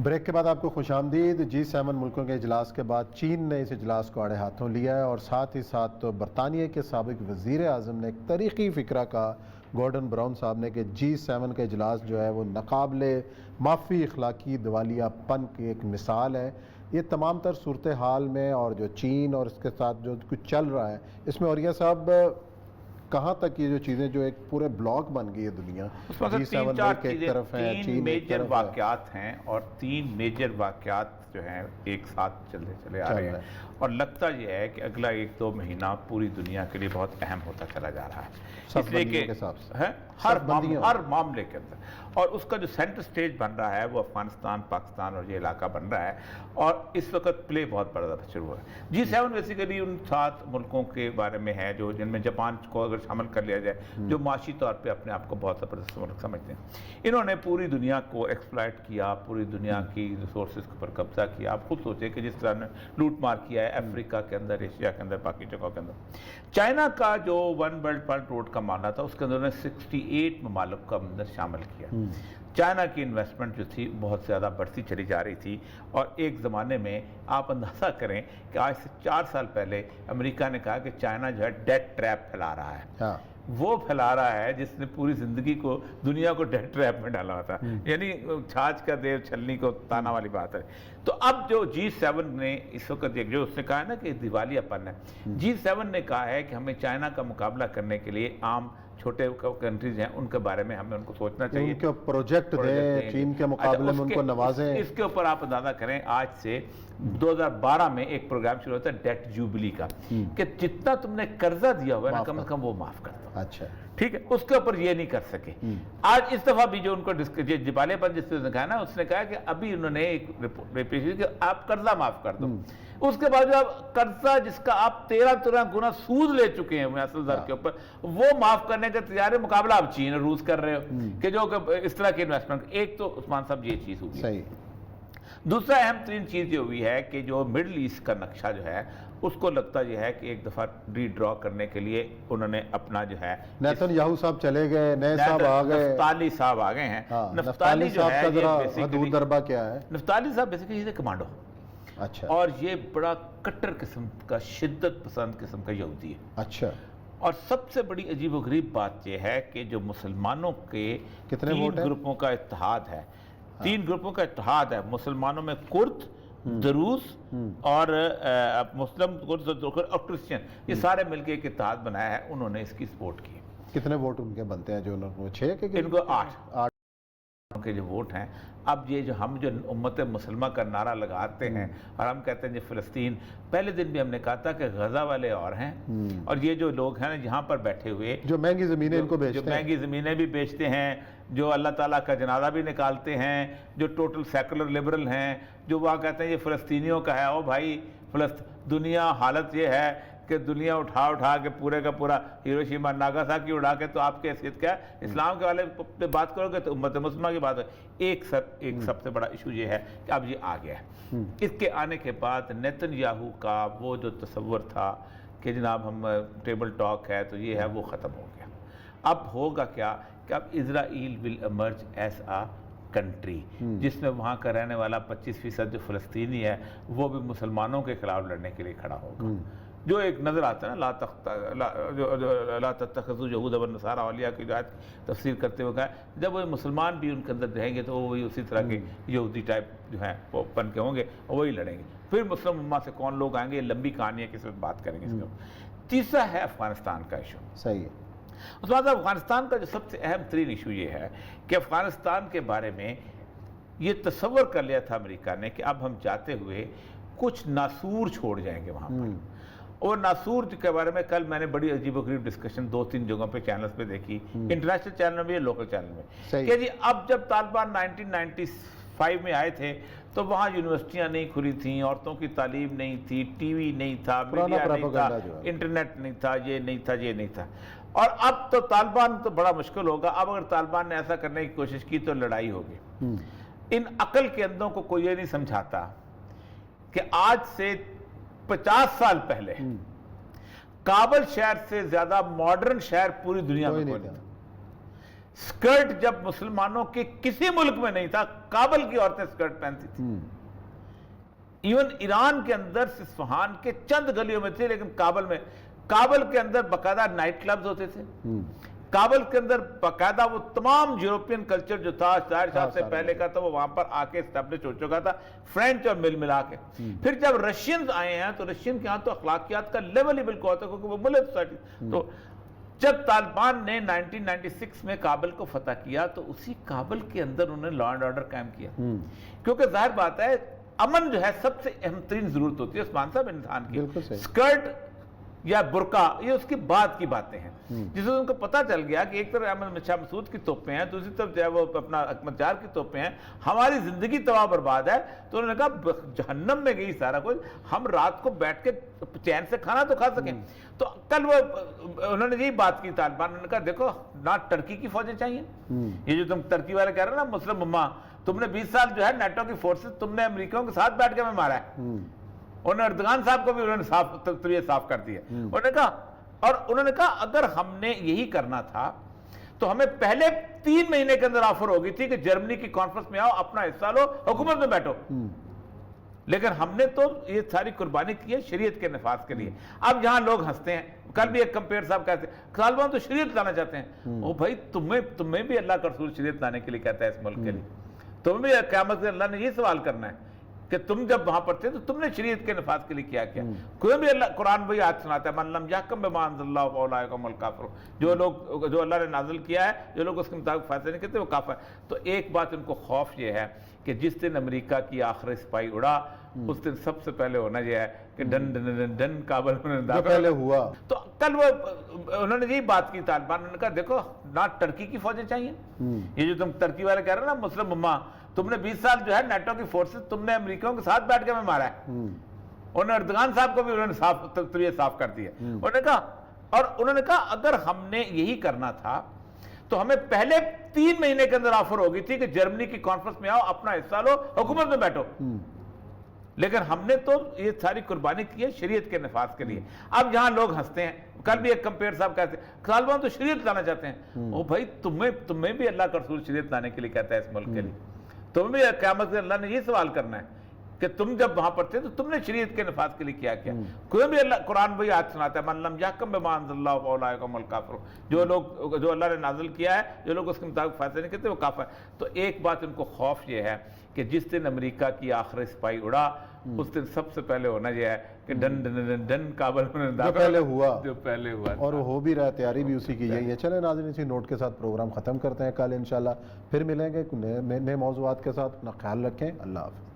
Break کے بعد آپ کو خوش آمدید۔ G7 ملکوں کے اجلاس کے بعد چین نے اس اجلاس کو آڑے ہاتھوں لیا ہے اور ساتھ ہی ساتھ برطانیہ کے سابق وزیر اعظم نے ایک تاریخی فکرہ کا گورڈن براؤن صاحب نے کہ G7 کا اجلاس جو ہے وہ ناقابل معافی اخلاقی دیوالیہ پن کی ایک مثال ہے۔ یہ تمام تر صورتحال میں اور جو چین اور اس کے ساتھ جو کچھ چل رہا ہے اس میں اوریہ صاحب کہاں تک یہ جو چیزیں جو ایک پورے بلاک بن گئی ہے دنیا، G7 ملک ایک طرف ہیں، تین میجر واقعات ہیں اور تین میجر واقعات جو ہیں ایک ساتھ چلے آ رہے ہیں اور لگتا یہ ہے کہ اگلا 1-2 مہینہ پوری دنیا کے لیے بہت اہم ہوتا چلا جا رہا ہے، اس لیے کہ ہر معاملے کے اندر اور اس کا جو سینٹر سٹیج بن رہا ہے وہ افغانستان، پاکستان اور یہ علاقہ بن رہا ہے اور اس وقت پلے بہت بڑا شروع ہوا ہے۔ G7 بیسیکلی ان 7 ملکوں کے بارے میں ہے جو جن میں جاپان کو اگر شامل کر لیا جائے جو معاشی طور پہ اپنے آپ کو بہت زبردست ملک سمجھتے ہیں۔ انہوں نے پوری دنیا کو ایکسپلائٹ کیا، پوری دنیا کی ریسورسز کے اوپر قبضہ کیا۔ آپ خود سوچیں کہ جس طرح نے لوٹ مار کیا ہے افریقہ کے اندر، ایشیا کے اندر، باقی جگہوں کے اندر۔ چائنا کا جو ون بیلٹ ون روڈ کا معاملہ تھا اس کے اندر انہوں نے 68 ممالک کا اندر شامل کیا۔ چائنا کی انویسٹمنٹ جو تھی بہت زیادہ بڑھتی چلی جا رہی تھی اور ایک زمانے میں آپ اندازہ کریں کہ آج سے 4 سال پہلے امریکہ نے کہا کہ چائنا جو ہے ڈیٹ ٹریپ پھیلا رہا ہے۔ وہ پھیلا رہا ہے جس نے پوری زندگی کو دنیا کو ڈیٹ ٹریپ میں ڈالا ہوتا ہے، یعنی چھاچ کا دیر چھلنی کو تانا والی بات ہے۔ تو اب جو G7 نے اس وقت جو اس نے کہا ہے نا کہ دیوالیہ پن ہے، G7 نے کہا ہے کہ ہمیں چائنا کا مقابلہ کرنے کے لیے عام چھوٹے کنٹریز ہیں ان کے بارے میں ہمیں ان کو سوچنا چاہیے، ان کے پروجیکٹ دیں، چین کے مقابلے میں ان کو نوازیں۔ اس کے اوپر آپ اندازہ کریں آج سے 2012 میں ایک پروگرام شروع ہوتا ہے ڈیٹ جوبلی کا کہ جتنا تم نے قرضہ دیا ہوا ہے نا کم از کم وہ معاف کر دو۔ اچھا ٹھیک ہے، اس کے اوپر یہ نہیں کر سکے۔ آج اس دفعہ بھی جو ان کو دیوالیہ پن جس نے کہا نا اس نے کہا کہ ابھی انہوں نے ایک رپورٹ پیش کی کہ آپ قرضہ معاف کر دو۔ اس کے بعد جو آپ قرضہ جس کا آپ 13 گنا سود لے چکے ہیں اصل در کے اوپر وہ معاف کرنے کا تیار مقابلہ آپ چین اور روس کر رہے ہو کہ جو اس طرح کی انویسٹمنٹ۔ ایک تو عثمان صاحب یہ چیز ہوئی ہے۔ دوسرا اہم ترین چیز یہ ہوئی ہے کہ جو مڈل ایسٹ کا نقشہ جو ہے اس کو لگتا یہ ہے کہ ایک دفعہ ری ڈرا کرنے کے لیے انہوں نے اپنا جو ہے نیتن یاہو صاحب چلے گئے، نئے صاحب آ گئے، نفتالی صاحب آ گئے ہیں۔ نفتالی صاحب کا ذرا حدود دربہ کیا ہے؟ نفتالی صاحب بیسیکلی یہ کمانڈو، اچھا، اور یہ بڑا کٹر قسم کا شدت پسند قسم کا یہودی ہے۔ اچھا، اور سب سے بڑی عجیب و غریب بات یہ ہے کہ جو مسلمانوں کے 3 گروپوں کا اتحاد ہے، 3 گروپوں کا اتحاد ہے، مسلمانوں میں کرد، دروز اور مسلم اور کرسچن، یہ سارے مل کے ایک اتحاد بنایا ہے، انہوں نے اس کی سپورٹ کی۔ کتنے ووٹ ان کے بنتے ہیں جو انہوں نے 6 کے؟ ان کو 8 کے جو ووٹ ہیں۔ اب یہ جو ہم جو امت مسلمہ کا نعرہ لگاتے ہیں اور ہم کہتے ہیں جو فلسطین، پہلے دن بھی ہم نے کہا تھا کہ غزہ والے اور ہیں اور یہ جو لوگ ہیں یہاں پر بیٹھے ہوئے جو مہنگی زمینیں ان کو بیچتے ہیں، جو مہنگی زمینیں بھی بیچتے ہیں، جو اللہ تعالیٰ کا جنازہ بھی نکالتے ہیں، جو ٹوٹل سیکولر لبرل ہیں، جو وہ کہتے ہیں یہ فلسطینیوں کا ہے۔ او بھائی، دنیا حالت یہ ہے کہ دنیا اٹھا کے پورے کا پورا ہیروشیما ناگاساکی اڑا کے تو آپ کی حیثیت کیا ہے؟ اسلام کے والے پہ بات کرو گے تو امت مسلمہ کی بات ہے۔ ایک سب سے بڑا ایشو یہ ہے کہ اب یہ آ گیا ہے۔ اس کے آنے کے بعد نیتن یاہو کا وہ جو تصور تھا کہ جناب ہم ٹیبل ٹاک ہے تو یہ ہے وہ ختم ہو گیا۔ اب ہوگا کیا کہ اب Israel will emerge as a country جس میں وہاں کا رہنے والا 25% جو فلسطینی ہے وہ بھی مسلمانوں کے خلاف لڑنے کے لیے کھڑا ہوگا۔ جو ایک نظر آتا ہے نا لا تتخذوا یہود والنصارى اولیاء کی جو تفسیر کرتے ہوئے کہا ہے جب وہ مسلمان بھی ان کے اندر رہیں گے تو وہی اسی طرح کے یہودی ٹائپ جو ہیں وہ بن کے ہوں گے اور وہی لڑیں گے۔ پھر مسلم امہ سے کون لوگ آئیں گے، یہ لمبی کہانی ہے، کس وقت بات کریں گے اس کے۔ تیسرا ہے افغانستان کا ایشو۔ صحیح ہے۔ اس کے بعد افغانستان کا جو سب سے اہم ترین ایشو یہ ہے کہ افغانستان کے بارے میں یہ تصور کر لیا تھا امریکہ نے کہ اب ہم جاتے ہوئے کچھ ناسور چھوڑ جائیں گے وہاں پر، اور ناسور کے بارے میں کل میں نے بڑی عجیب و غریب ڈسکشن 2-3 جگہوں پہ چینلز پہ دیکھی، انٹرنیشنل چینل میں، لوکل چینل میں، کہ جی اب جب طالبان 1995 میں آئے تھے تو وہاں یونیورسٹیاں نہیں کھلی تھیں، عورتوں کی تعلیم نہیں تھی، ٹی وی نہیں تھا، میڈیا نہیں تھا، انٹرنیٹ نہیں تھا، یہ نہیں تھا، یہ نہیں تھا۔ اور اب تو طالبان تو بڑا مشکل ہوگا، اب اگر طالبان نے ایسا کرنے کی کوشش کی تو لڑائی ہوگی۔ ان عقل کے اندوں کو کوئی یہ نہیں سمجھاتا کہ آج سے 50 سال پہلے کابل شہر سے زیادہ ماڈرن شہر پوری دنیا میں کوئی نہیں تھا۔ اسکرٹ جب مسلمانوں کے کسی ملک میں نہیں تھا، کابل کی عورتیں اسکرٹ پہنتی تھی. ایون ایران کے اندر اصفہان کے چند گلیوں میں تھے، لیکن کابل کے اندر باقاعدہ نائٹ کلبز ہوتے تھے. کابل کے اندر باقاعدہ وہ تمام یورپین کلچر جو تھا ظاہر صاحب سے پہلے کا تھا، وہ وہاں پر آ کے اسٹیبلش ہو چکا تھا، فرینچ اور ملا کے. پھر جب رشینز آئے ہیں تو رشین کے ہاں تو اخلاقیات کا لیول ہی بالکل ہوتا ہے، کیونکہ وہ ملک سوسائٹی. تو جب طالبان نے 1996 میں کابل کو فتح کیا تو اسی کابل کے اندر انہوں نے لا اینڈ آرڈر قائم کیا. کیونکہ ظاہر بات ہے امن جو ہے سب سے اہم ترین ضرورت ہوتی ہے عثمان صاحب انسان کی. اسکرٹ یا برقع یہ اس کی بعد کی باتیں ہیں، جس سے ان کو پتہ چل گیا کہ ایک طرف احمد شاہ مسعود کی توپیں ہیں، دوسری طرف جو ہے وہ اپنا احمد چار کی توپیں ہیں، ہماری زندگی تباہ برباد ہے. تو انہوں نے کہا جہنم میں گئی سارا کچھ، ہم رات کو بیٹھ کے چین سے کھانا تو کھا سکیں. تو کل وہ انہوں نے یہی بات کی طالبان نے کہا دیکھو نہ ٹرکی کی فوجیں چاہیے، یہ جو تم ترکی والے کہہ رہے ہیں نا مسلم امہ، تم نے 20 سال جو ہے نیٹو کی فورسز تم نے امریکیوں کے ساتھ بیٹھ کے میں مارا ہے. انہوں نے اردگان صاحب کو بھی انہوں نے طبیعت صاف کر دی ہے. انہوں نے کہا اگر ہم نے یہی کرنا تھا تو ہمیں پہلے 3 مہینے کے اندر آفر ہو گئی تھی کہ جرمنی کی کانفرنس میں آؤ، اپنا حصہ لو، حکومت میں بیٹھو. لیکن ہم نے تو یہ ساری قربانی کی ہے شریعت کے نفاذ کے لیے. اب یہاں لوگ ہنستے ہیں، کل بھی ایک کمپیئر صاحب کہتے ہیں طالبان تو شریعت لانا چاہتے ہیں. او بھائی تمہیں بھی اللہ کا رسول شریعت لانے کے لیے کہتا ہے اس ملک کے لیے. تمہیں بھی قیامت سے اللہ نے یہ سوال کرنا ہے کہ تم جب وہاں پر تھے تو تم نے شریعت کے نفاذ کے لیے کیا کیا. کوئی بھی اللہ قرآن وہی آیت سناتا ہے من لم یحکم بما انزل اللہ فاولئک هم الکافرون، جو اللہ نے نازل کیا ہے جو لوگ اس کے مطابق فیصلے نہیں کرتے وہ کافر. تو ایک بات ان کو خوف یہ ہے کہ جس دن امریکہ کی آخری سپاہی اڑا اس دن سب سے پہلے ہونا یہ ہے کہ done done done done Kabul میں پہلے ہوا. تو کل وہ انہوں نے یہی بات کی طالبان نے کہا دیکھو نہ ٹرکی کی فوجیں چاہیے، یہ جو تم ترکی والے کہہ رہے ہیں نا مسلم امہ، تم نے 20 سال جو ہے نیٹو کی فورسز تم نے امریکیوں کے ساتھ بیٹھ کے میں مارا ہے. انہوں نے اردگان صاحب کو بھی انہوں نے طبیعت صاف کر دی ہے. انہوں نے کہا اگر ہم نے یہی کرنا تھا تو ہمیں پہلے 3 مہینے کے اندر آفر ہو گئی تھی کہ جرمنی کی کانفرنس میں آؤ، اپنا حصہ لو، حکومت میں بیٹھو. لیکن ہم نے تو یہ ساری قربانی کی ہے شریعت کے نفاذ کے لیے. اب یہاں لوگ ہنستے ہیں، کل بھی ایک کمپیئر صاحب کہتے ہیں طالبان تو شریعت لانا چاہتے ہیں. او بھائی تمہیں بھی اللہ کا رسول شریعت لانے کے لیے کہتا ہے اس ملک کے لیے. تمہیں بھی قیامت سے اللہ نے یہ سوال کرنا ہے کہ تم جب وہاں پر تھے تو تم نے شریعت کے نفاذ کے لیے کیا کیا. کوئی بھی اللہ قرآن وہی آیت سناتا ہے من لم یحکم بما انزل اللہ فاولئک هم الکافرون، جو اللہ نے نازل کیا ہے جو لوگ اس کے مطابق فیصلے نہیں کرتے وہ کافر. تو ایک بات ان کو خوف یہ ہے کہ جس دن امریکہ کی آخری سپاہی اڑا اس دن سب سے پہلے ہونا یہ ہے کہ done done done done Kabul میں جو پہلے ہوا اور وہ ہو بھی رہا ہے، تیاری بھی اسی کی یہی ہے. چلیں ناظرین اسی نوٹ کے ساتھ پروگرام ختم کرتے ہیں. کل انشاءاللہ پھر ملیں گے نئے موضوعات کے ساتھ. اپنا خیال رکھیں. اللہ حافظ.